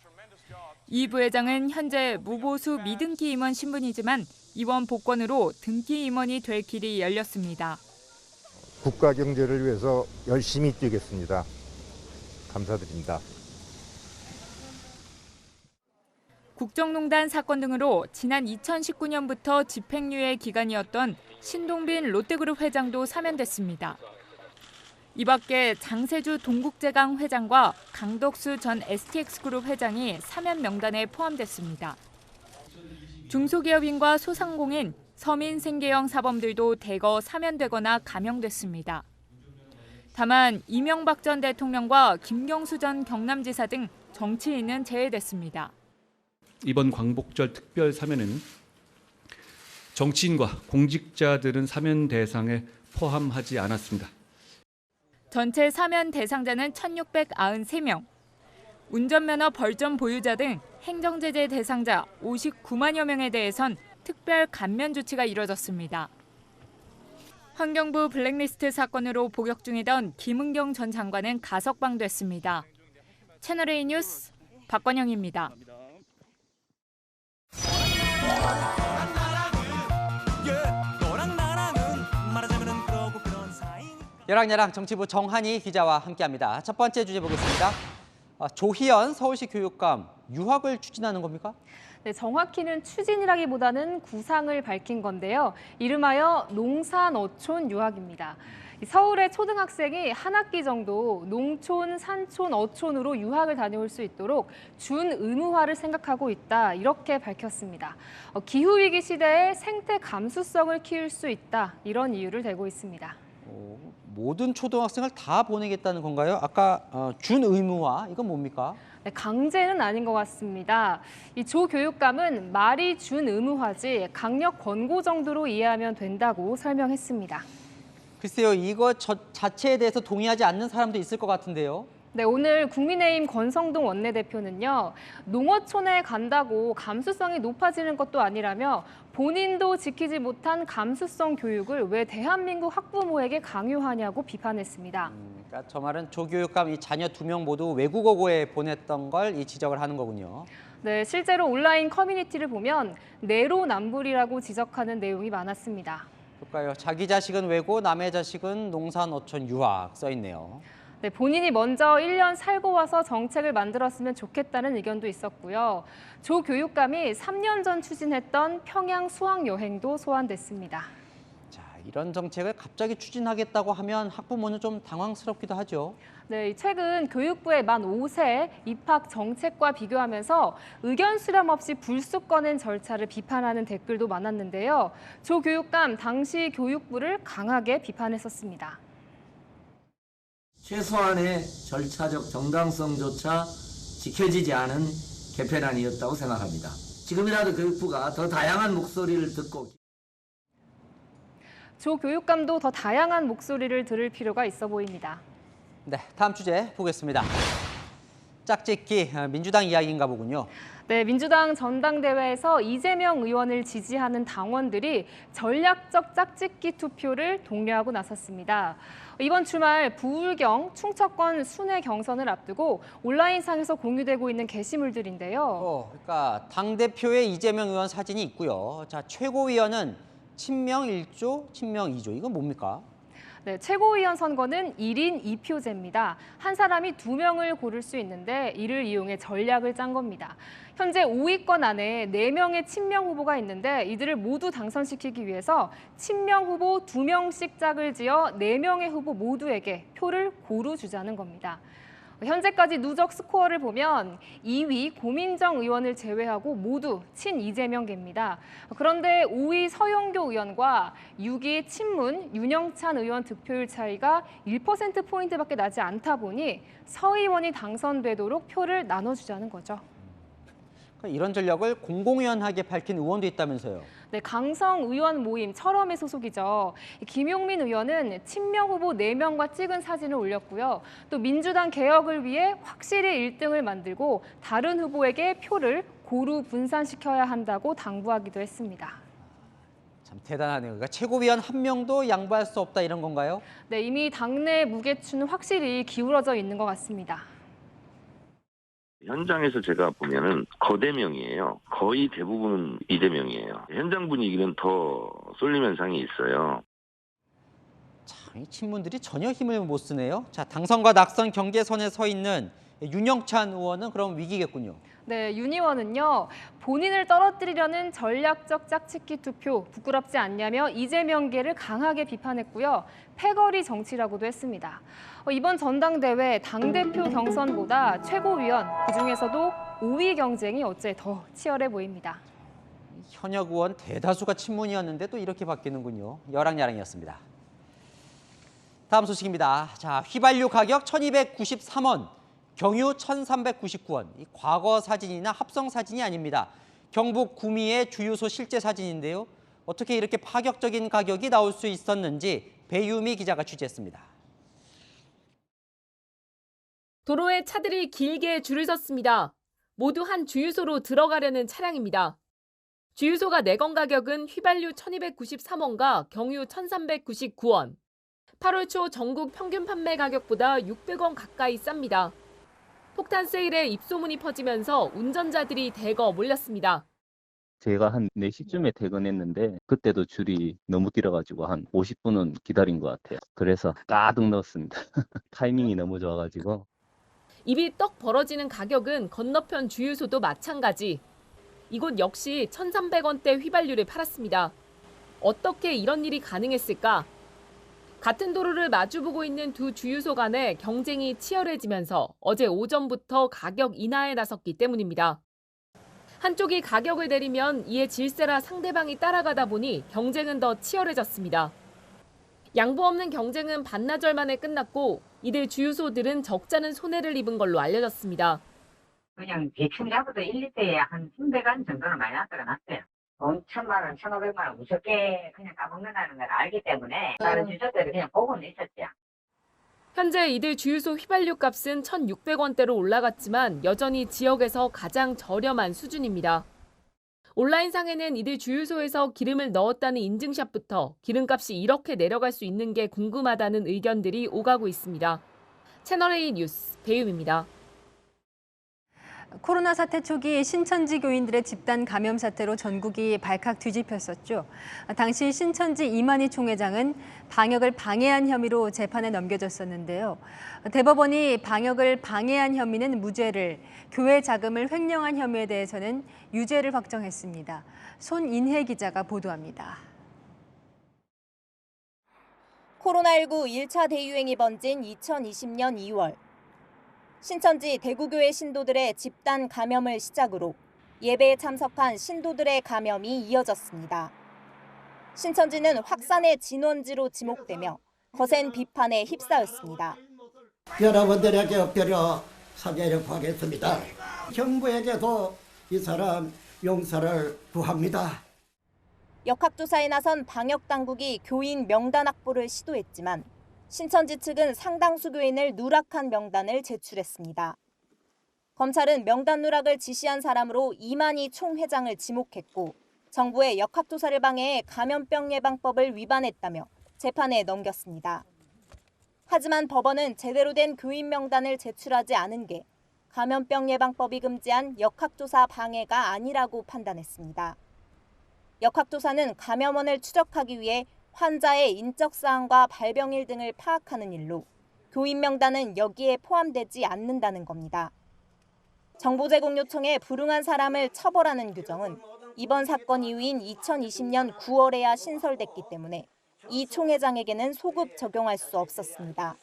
이 부회장은 현재 무보수 미등기 임원 신분이지만 이번 복권으로 등기 임원이 될 길이 열렸습니다. 국가 경제를 위해서 열심히 뛰겠습니다. 감사드립니다. 국정농단 사건 등으로 지난 2019년부터 집행유예 기간이었던 신동빈 롯데그룹 회장도 사면됐습니다. 이 밖에 장세주 동국제강 회장과 강덕수 전 STX그룹 회장이 사면 명단에 포함됐습니다. 중소기업인과 소상공인, 서민 생계형 사범들도 대거 사면되거나 감형됐습니다. 다만 이명박 전 대통령과 김경수 전 경남지사 등 정치인은 제외됐습니다. 이번 광복절 특별 사면은 정치인과 공직자들은 사면 대상에 포함하지 않았습니다. 전체 사면 대상자는 1,693명, 운전면허 벌점 보유자 등 행정제재 대상자 59만여 명에 대해선 특별 감면 조치가 이뤄졌습니다. 환경부 블랙리스트 사건으로 복역 중이던 김은경 전 장관은 가석방됐습니다. 채널A 뉴스 박건영입니다. 열악열악 정치부 정한희 기자와 함께합니다. 첫 번째 주제 보겠습니다. 조희연 서울시 교육감, 유학을 추진하는 겁니까? 네, 정확히는 추진이라기보다는 구상을 밝힌 건데요. 이름하여 농산어촌 유학입니다. 서울의 초등학생이 한 학기 정도 농촌, 산촌, 어촌으로 유학을 다녀올 수 있도록 준의무화를 생각하고 있다, 이렇게 밝혔습니다. 기후위기 시대에 생태 감수성을 키울 수 있다, 이런 이유를 대고 있습니다. 모든 초등학생을 다 보내겠다는 건가요? 아까 준의무화, 이건 뭡니까? 네, 강제는 아닌 것 같습니다. 이 조 교육감은 말이 준의무화지 강력 권고 정도로 이해하면 된다고 설명했습니다. 글쎄요, 이거 자체에 대해서 동의하지 않는 사람도 있을 것 같은데요. 네, 오늘 국민의힘 권성동 원내대표는요, 농어촌에 간다고 감수성이 높아지는 것도 아니라며 본인도 지키지 못한 감수성 교육을 왜 대한민국 학부모에게 강요하냐고 비판했습니다. 그러니까 저 말은 조 교육감 이 자녀 2명 모두 외국어고에 보냈던 걸 이 지적을 하는 거군요. 네, 실제로 온라인 커뮤니티를 보면 내로남불이라고 지적하는 내용이 많았습니다. 볼까요? 자기 자식은 외고, 남의 자식은 농산어촌 유학 써 있네요. 네, 본인이 먼저 1년 살고 와서 정책을 만들었으면 좋겠다는 의견도 있었고요. 조 교육감이 3년 전 추진했던 평양 수학여행도 소환됐습니다. 자, 이런 정책을 갑자기 추진하겠다고 하면 학부모는 좀 당황스럽기도 하죠. 네, 최근 교육부의 만 5세 입학 정책과 비교하면서 의견 수렴 없이 불쑥 꺼낸 절차를 비판하는 댓글도 많았는데요. 조 교육감 당시 교육부를 강하게 비판했었습니다. 최소한의 절차적 정당성조차 지켜지지 않은 개편안이었다고 생각합니다. 지금이라도 교육부가 더 다양한 목소리를 듣고 조 교육감도 더 다양한 목소리를 들을 필요가 있어 보입니다. 네, 다음 주제 보겠습니다. 짝짓기, 민주당 이야기인가 보군요. 네, 민주당 전당대회에서 이재명 의원을 지지하는 당원들이 전략적 짝짓기 투표를 독려하고 나섰습니다. 이번 주말 부울경, 충청권 순회 경선을 앞두고 온라인상에서 공유되고 있는 게시물들인데요. 그러니까 당대표의 이재명 의원 사진이 있고요. 자, 최고위원은 친명 1조, 친명 2조. 이건 뭡니까? 네, 최고위원 선거는 1인 2표제입니다. 한 사람이 2명을 고를 수 있는데 이를 이용해 전략을 짠 겁니다. 현재 5위권 안에 4명의 친명 후보가 있는데 이들을 모두 당선시키기 위해서 친명 후보 2명씩 짝을 지어 4명의 후보 모두에게 표를 고루 주자는 겁니다. 현재까지 누적 스코어를 보면 2위 고민정 의원을 제외하고 모두 친 이재명계입니다. 그런데 5위 서영교 의원과 6위 친문 윤영찬 의원 득표율 차이가 1%포인트밖에 나지 않다 보니 서 의원이 당선되도록 표를 나눠주자는 거죠. 이런 전략을 공공연하게 밝힌 의원도 있다면서요. 네, 강성 의원 모임 철험의 소속이죠. 김용민 의원은 친명 후보 4명과 찍은 사진을 올렸고요. 또 민주당 개혁을 위해 확실히 1등을 만들고 다른 후보에게 표를 고루 분산시켜야 한다고 당부하기도 했습니다. 참 대단하네요. 그러니까 최고위원 1명도 양보할 수 없다 이런 건가요? 네, 이미 당내 무게추는 확실히 기울어져 있는 것 같습니다. 현장에서 제가 보면은 거대명이에요. 거의 대부분은 이재명이에요. 현장 분위기는 더 쏠림 현상이 있어요. 참, 이 친문들이 전혀 힘을 못 쓰네요. 자, 당선과 낙선 경계선에 서 있는 윤영찬 의원은 그럼 위기겠군요. 네, 윤 의원은요. 본인을 떨어뜨리려는 전략적 짝짓기 투표 부끄럽지 않냐며 이재명계를 강하게 비판했고요. 패거리 정치라고도 했습니다. 이번 전당대회 당대표 경선보다 최고위원, 그중에서도 5위 경쟁이 어째 더 치열해 보입니다. 현역 의원 대다수가 친문이었는데 또 이렇게 바뀌는군요. 여랑야랑이었습니다. 다음 소식입니다. 자, 휘발유 가격 1,293원. 경유 1,399원. 이 과거 사진이나 합성 사진이 아닙니다. 경북 구미의 주유소 실제 사진인데요. 어떻게 이렇게 파격적인 가격이 나올 수 있었는지 배유미 기자가 취재했습니다. 도로에 차들이 길게 줄을 섰습니다. 모두 한 주유소로 들어가려는 차량입니다. 주유소가 내건 가격은 휘발유 1,293원과 경유 1,399원. 8월 초 전국 평균 판매 가격보다 600원 가까이 쌉니다. 폭탄 세일에 입소문이 퍼지면서 운전자들이 대거 몰렸습니다. 제가 한 4시쯤에 퇴근했는데 그때도 줄이 너무 길어가지고 한 50분은 기다린 것 같아요. 그래서 가득 넣었습니다. 타이밍이 너무 좋아가지고. 입이 떡 벌어지는 가격은 건너편 주유소도 마찬가지. 이곳 역시 1,300원대 휘발유를 팔았습니다. 어떻게 이런 일이 가능했을까? 같은 도로를 마주보고 있는 두 주유소 간의 경쟁이 치열해지면서 어제 오전부터 가격 인하에 나섰기 때문입니다. 한쪽이 가격을 내리면 이에 질세라 상대방이 따라가다 보니 경쟁은 더 치열해졌습니다. 양보 없는 경쟁은 반나절 만에 끝났고 이들 주유소들은 적잖은 손해를 입은 걸로 알려졌습니다. 그냥 대충 잡아도 1리터에 한 300원 정도는 마이너스가 났어요. 돈 1,000만 원, 1,500만 원 무섭게 그냥 까먹는다는 걸 알기 때문에 다른 주유소들이 그냥 보고는 있었죠. 현재 이들 주유소 휘발유 값은 1,600원대로 올라갔지만 여전히 지역에서 가장 저렴한 수준입니다. 온라인상에는 이들 주유소에서 기름을 넣었다는 인증샷부터 기름값이 이렇게 내려갈 수 있는 게 궁금하다는 의견들이 오가고 있습니다. 채널A 뉴스 배유미입니다. 코로나 사태 초기 신천지 교인들의 집단 감염 사태로 전국이 발칵 뒤집혔었죠. 당시 신천지 이만희 총회장은 방역을 방해한 혐의로 재판에 넘겨졌었는데요. 대법원이 방역을 방해한 혐의는 무죄를, 교회 자금을 횡령한 혐의에 대해서는 유죄를 확정했습니다. 손인혜 기자가 보도합니다. 코로나19 1차 대유행이 번진 2020년 2월. 신천지 대구교회 신도들의 집단 감염을 시작으로 예배에 참석한 신도들의 감염이 이어졌습니다. 신천지는 확산의 진원지로 지목되며 거센 비판에 휩싸였습니다. 여러분들에게 엎드려 사죄를 구하겠습니다. 정부에게도 이 사람 용서를 구합니다. 역학조사에 나선 방역당국이 교인 명단 확보를 시도했지만 신천지 측은 상당수 교인을 누락한 명단을 제출했습니다. 검찰은 명단 누락을 지시한 사람으로 이만희 총회장을 지목했고 정부의 역학조사를 방해해 감염병 예방법을 위반했다며 재판에 넘겼습니다. 하지만 법원은 제대로 된 교인 명단을 제출하지 않은 게 감염병 예방법이 금지한 역학조사 방해가 아니라고 판단했습니다. 역학조사는 감염원을 추적하기 위해 환자의 인적 사항과 발병일 등을 파악하는 일로 교인 명단은 여기에 포함되지 않는다는 겁니다. 정보 제공 요청에 불응한 사람을 처벌하는 규정은 이번 사건 이후인 2020년 9월에야 신설됐기 때문에 이 총회장에게는 소급 적용할 수 없었습니다.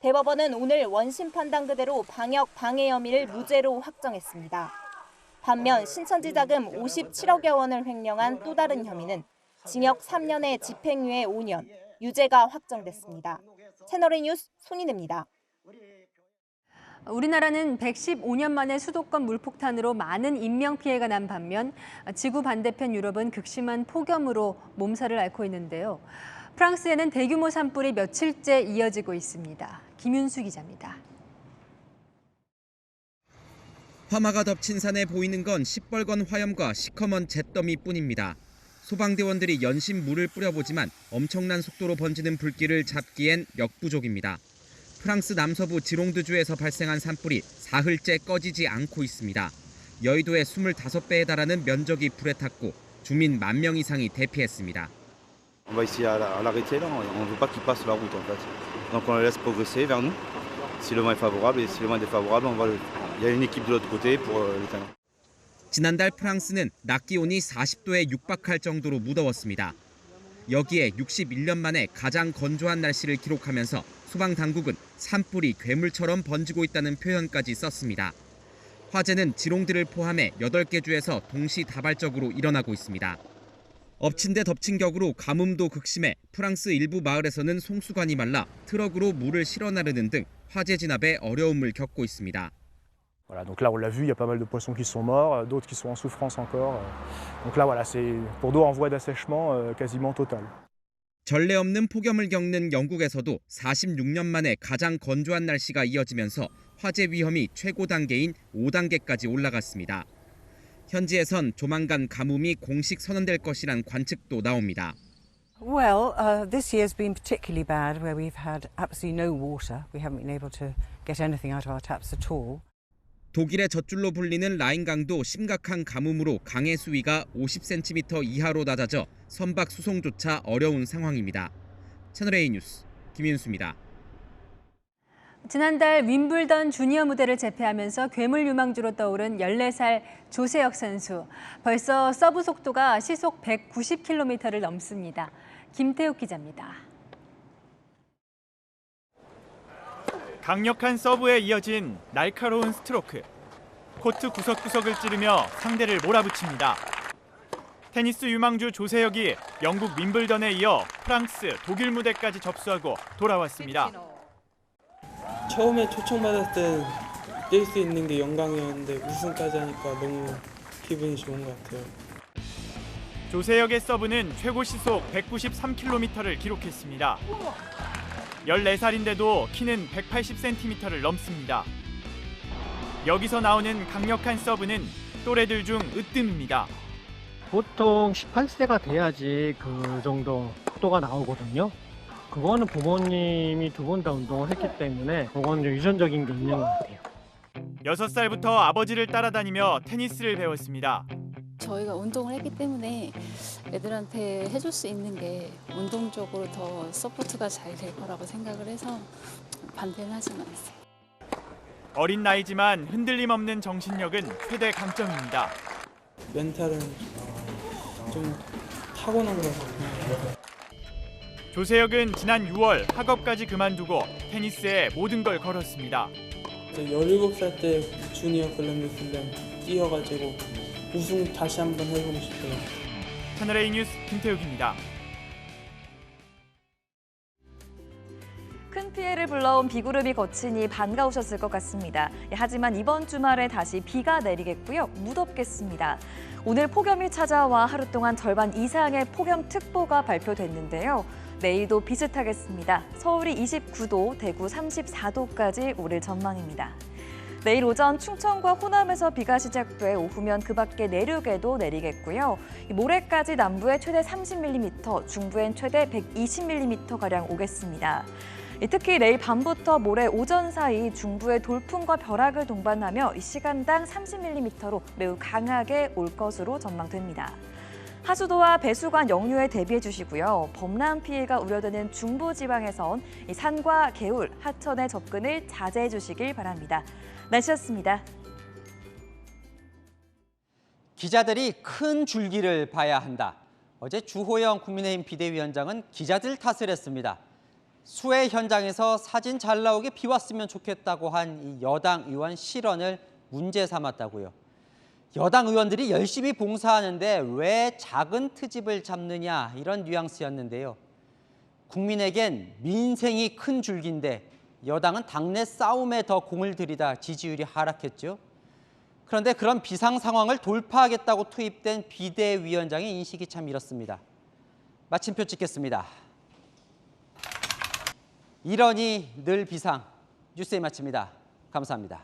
대법원은 오늘 원심 판단 그대로 방역 방해 혐의를 무죄로 확정했습니다. 반면 신천지 자금 57억여 원을 횡령한 또 다른 혐의는 징역 3년에 집행유예 5년, 유죄가 확정됐습니다. 채널A 뉴스 손인혜입니다. 우리나라는 115년 만에 수도권 물폭탄으로 많은 인명피해가 난 반면 지구 반대편 유럽은 극심한 폭염으로 몸살을 앓고 있는데요. 프랑스에는 대규모 산불이 며칠째 이어지고 있습니다. 김윤수 기자입니다. 화마가 덮친 산에 보이는 건 시뻘건 화염과 시커먼 잿더미뿐입니다. 소방대원들이 연신 물을 뿌려보지만 엄청난 속도로 번지는 불길을 잡기엔 역부족입니다. 프랑스 남서부 지롱드주에서 발생한 산불이 사흘째 꺼지지 않고 있습니다. 여의도의 25배에 달하는 면적이 불에 탔고 주민 10,000명 이상이 대피했습니다. On va essayer à l'arrêter là, on ne veut pas qu'il passe la route en fait. Donc on le laisse progresser vers nous. Si le vent est favorable et si le vent est défavorable, il y a une équipe de l'autre côté pour l'éteindre. 지난달 프랑스는 낮 기온이 40도에 육박할 정도로 무더웠습니다. 여기에 61년 만에 가장 건조한 날씨를 기록하면서 소방당국은 산불이 괴물처럼 번지고 있다는 표현까지 썼습니다. 화재는 지롱드를 포함해 8개 주에서 동시다발적으로 일어나고 있습니다. 엎친 데 덮친 격으로 가뭄도 극심해 프랑스 일부 마을에서는 송수관이 말라 트럭으로 물을 실어 나르는 등 화재 진압에 어려움을 겪고 있습니다. Voilà, donc là on l'a vu, il y a pas mal de poissons qui sont morts, d'autres qui sont en souffrance encore. Donc là voilà, c'est pour d'eau en voie d'assèchement quasiment total. 전례 없는 폭염을 겪는 영국에서도 46년 만에 가장 건조한 날씨가 이어지면서 화재 위험이 최고 단계인 5단계까지 올라갔습니다. 현지에선 조만간 가뭄이 공식 선언될 것이란 관측도 나옵니다. Well, this year's been particularly bad where we've had absolutely no water. We haven't been able to get anything out of our taps at all. 독일의 젖줄로 불리는 라인강도 심각한 가뭄으로 강의 수위가 50cm 이하로 낮아져 선박 수송조차 어려운 상황입니다. 채널A 뉴스 김윤수입니다. 지난달 윈블던 주니어 무대를 제패하면서 괴물 유망주로 떠오른 14살 조세혁 선수. 벌써 서브 속도가 시속 190km를 넘습니다. 김태욱 기자입니다. 강력한 서브에 이어진 날카로운 스트로크. 코트 구석구석을 찌르며 상대를 몰아붙입니다. 테니스 유망주 조세혁이 영국 윈블던에 이어 프랑스, 독일 무대까지 접수하고 돌아왔습니다. 처음에 초청받았을 때 뛸 수 있는 게 영광이었는데 우승까지 하니까 너무 기분이 좋은 것 같아요. 조세혁의 서브는 최고 시속 193km를 기록했습니다. 14살인데도 키는 180cm를 넘습니다. 여기서 나오는 강력한 서브는 또래들 중 으뜸입니다. 보통 18세가 돼야지 그 정도 속도가 나오거든요. 그거는 부모님이 두 번 다 운동을 했기 때문에 그건 좀 유전적인 게 있는 것 같아요. 6살부터 아버지를 따라다니며 테니스를 배웠습니다. 저희가 운동을 했기 때문에 애들한테 해줄 수 있는 게 운동적으로 더 서포트가 잘 될 거라고 생각을 해서 반대는 하지는 않았어요. 어린 나이지만 흔들림 없는 정신력은 최대 강점입니다. 멘탈은 좀 타고난 것 같아요. 조세혁은 지난 6월 학업까지 그만두고 테니스에 모든 걸 걸었습니다. 17살 때 주니어 글램비슬램 뛰어가지고 우승 다시 한번 해보고 싶어요. 채널A 뉴스 김태욱입니다. 큰 피해를 불러온 비구름이 거치니 반가우셨을 것 같습니다. 하지만 이번 주말에 다시 비가 내리겠고요. 무덥겠습니다. 오늘 폭염이 찾아와 하루 동안 절반 이상의 폭염특보가 발표됐는데요. 내일도 비슷하겠습니다. 서울이 29도, 대구 34도까지 오를 전망입니다. 내일 오전 충청과 호남에서 비가 시작돼 오후면 그 밖에 내륙에도 내리겠고요. 모레까지 남부에 최대 30mm, 중부엔 최대 120mm가량 오겠습니다. 특히 내일 밤부터 모레 오전 사이 중부의 돌풍과 벼락을 동반하며 시간당 30mm로 매우 강하게 올 것으로 전망됩니다. 하수도와 배수관 역류에 대비해 주시고요. 범람 피해가 우려되는 중부지방에선 산과 개울, 하천의 접근을 자제해 주시길 바랍니다. 날씨였습니다. 기자들이 큰 줄기를 봐야 한다. 어제 주호영 국민의힘 비대위원장은 기자들 탓을 했습니다. 수해 현장에서 사진 잘 나오게 비왔으면 좋겠다고 한 이 여당 의원 실언을 문제 삼았다고요. 여당 의원들이 열심히 봉사하는데 왜 작은 트집을 잡느냐 이런 뉘앙스였는데요. 국민에겐 민생이 큰 줄기인데 여당은 당내 싸움에 더 공을 들이다 지지율이 하락했죠. 그런데 그런 비상 상황을 돌파하겠다고 투입된 비대위원장의 인식이 참 이렇습니다. 마침표 찍겠습니다. 이러니 늘 비상. 뉴스에 마칩니다. 감사합니다.